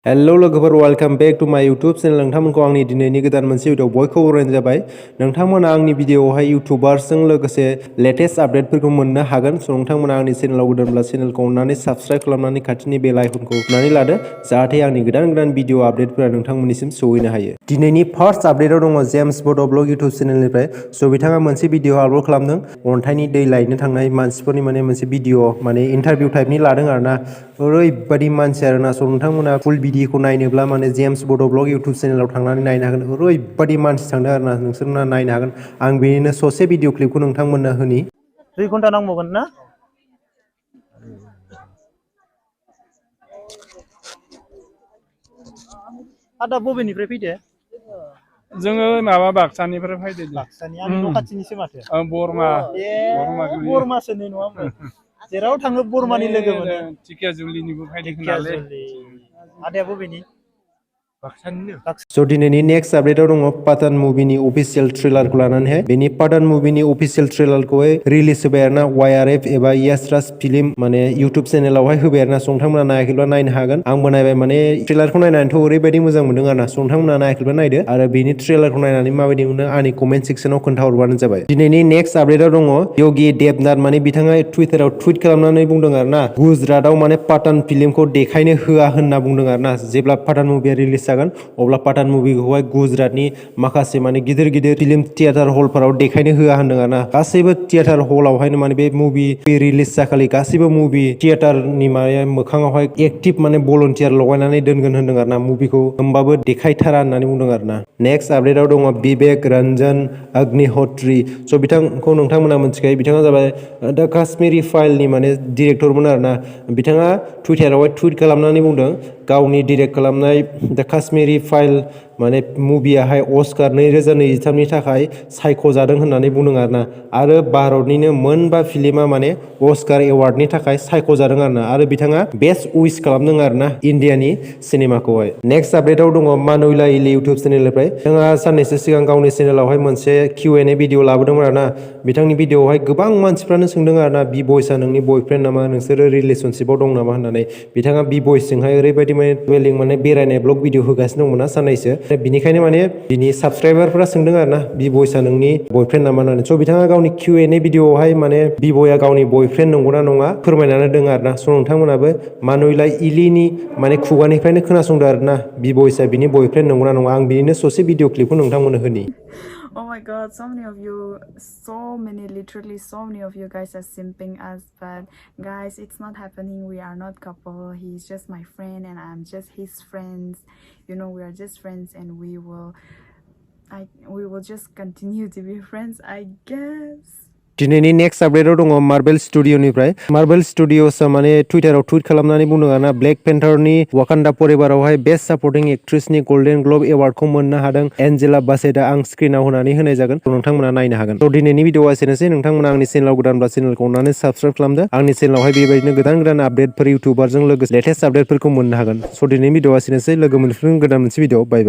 Hello लोगोफोर welcome back to माय YouTube channel नोंथांमोनखौ आंनि दिनैनि गोदान मोनसे भिडिअ बयखौबो बरायनाय जाबाय नोंथांमोना आंनि भिडिअआवहाय यूट्यूबार्सजों लोगोसे लेटेस्ट आपडेटफोरखौ मोननो हागोन स' नोंथांमोना आंनि चेनेलाव गोदानब्ला चेनेलखौ अननानै साबस्क्राइब खालामनानै खाथिनि बेल आइकनखौ थुनानै लादो जाहाथे आंनि गोदान भिडिअ आपडेटफोरा नोंथांमोननिसिम सौहैनो हायो दिनैनि फार्स्ट आपडेटआव दङ जेम्स बड ब्लग यूट्यूब चेनेलनिफ्राय स' बिथाङा मोनसे भिडिअ आपल'ड खालामदों अन्थाइनि दै लायनो थांनाय मानसिफोरनि मोनसे भिडिअ इन्टारभिउ टाइपनि लादों आरोना ओरैबायदि मानसि आरोना स' नोंथांमोना फुल भिडिअखौ नायनोब्ला जेम्स बड ब्लग यूट्यूब चेनेलाव थांनानै नायनो हागोन ओरैबायदि मानसि थांदों आरोना नोंसोरना नायनो हागोन आं बेनिनो ससे भिडिअ क्लिपखौ नोंथांमोननो होनि 2 घन्टा नांबावगोन ना आदा बबेनिफ्राय फैदो जोङो माबा बाक्सानिफ्राय फैदो बाक्सानि आंनि न' खाथिनिसो माथो बरमासो नै नङा होमबा जेराव थाङो बरमानि लोगो मोनो टिकियाजुलिनिबो फैदों नालाय आदाया बबेनि स' दिनैनि नेक्स्ट आपडेटआव दङ पाठान मुभिनि अफिसियेल ट्रेलारखौ लानानैहाय बेनि पाठान मुभिनि अफिसियेल ट्रेलारखौहाय रिलिज होबाय आरोना YRF एबा यस राज फिल्म यूट्यूब चेनेलावहाय होबाय आरोना नोंथांमोना नायाखैब्ला नायनो हागोन आंबो नायबाय ट्रेलारखौ नायनानैथ' ओरैबायदि मोजां मोनदों आरोना नोंथांमोना नायाखैब्ला नायदो आरो बेनि ट्रेलारखौ नायनानै माबायदि मोनो आंनि कमेन्ट सेक्सनाव खोन्थाहरबानो जाबाय दिनैनि नेक्स्ट आपडेटआव दङ योगी देबनाथ बिथाङा टुइटाराव टुइट खालामनानै बुंदों आरोना गुजरातआव पाठान फिल्मखौ देखायनो होआ होनना बुंदों आरोना जेब्ला पाठान मुभिया रिलिज जागोन अब्ला पाठान मुभिखौहाय गुजरातनि माखासे गिदिर गिदिर फिल्म थियेटार हलफोराव देखायनो होआ होनदों आरोना गासैबो थियेटार हलावहायनो बे मुभि रिलिज जाखालि गासैबो मुभि थियेटारनि मोखाङावहाय एक्टिभ भलन्टियार लगायनानै दोनगोन होनदों आरोना मुभिखौ होमबाबो देखायथारा होननानै बुंदों आरोना नेक्स्ट आपडेटआव दङ विवेक रंजन अग्निहोत्री स' बिथांखौ नोंथांमोना मिथिखायो बिथाङा जाबाय दा काश्मीरी फाइलनि डिरेक्टरमोन आरोना बिथाङा टुइटारावहाय टुइट खालामनानै बुंदों गावनि डिरेक्ट खालामनाय दा काश्मीरी फाइल मुभियाहाय अस्कार 2023नि थाखाय सायख'जादों होननानै बुंदों आरोना आरो भारतनिनो मोनबा फिल्मा अस्कार एवार्डनि थाखाय सायख'जादों आरोना आरो बिथाङा बेस्ट उइस खालामदों आरोना इन्डियानि सिनेमाखौहाय नेक्स्ट आपडेटआव दङ मानुइला एल यूट्यूब चेनेलनिफ्राय बिथाङा साननैसो सिगां गावनि चेनेलावहाय मोनसे Q&A भिडिअ लाबोदोंमोन आरोना बिथांनि भिडिअआवहाय गोबां मानसिफ्रानो सोंदों आरोना बि बयसआ नोंनि बयफ्रेन्ड नामा नोंसोरो रिलेसनशिपआव दं नामा होननानै बिथाङा बि बयसजोंहाय ओरैबायदि बेरायनाय ब्लग भिडिअ होगासिनो दंमोन ना साननैसो बिनिखायनो बिनि साबस्क्राइबारफोरा सोंदों आरोना बि बयसआ नोंनि बयफ्रेन्ड नामा होननानै स' बिथाङा गावनि Q&A भिडिअआवहाय बि बयआ गावनि बयफ्रेन्ड नंगौना नङा फोरमायनानै होदों आरोना स' नोंथांमोनाबो मानुइला इलिनि खुगानिफ्रायनो खोनासंदो आरोना बि बयसआ बिनि बयफ्रेन्ड नंगौना नङा आं बिनिनो ससे भिडिअ क्लिपखौ नोंथांमोननो होनि Oh my god, literally so many of you guys are simping us, but guys, it's not happening. We are not couple. He's just my friend and I'm just his friends. You know, we are just friends and we will just continue to be friends, I guess. दिनैनि next आपडेटआव दङ marble स्टुडिअनिफ्राय marble स्टुडिअसआ टुइटाराव tweet खालामनानै बुंदों आरोना black पेन्थारनि वाकान्डा फरेभारावहाय best सापर्टिं एक्ट्रेसनि golden ग्ल'ब एवार्डखौ मोननो हादों Angela बासेटआ आं स्क्रिनाव होनानै होनाय जागोन नोंथांमोना नायनो हागोन थ' दिनैनि भिडिअआ एसेनोसै नोंथांमोना आंनि चेनेलाव गोदानब्ला चेनेलखौ अननानै साबस्क्राइब खालामदो आंनि चेनेलावहाय बेबायदिनो गोदान आपडेटफोर इउटुबारजों लोगोसे लेटेस्ट आपडेटफोरखौ मोननो हागोन स' दिनैनि भिडिअआ एसेनोसै लोगो मोनफिनगोन गोदान मोनसे भिडिअ बाय बाय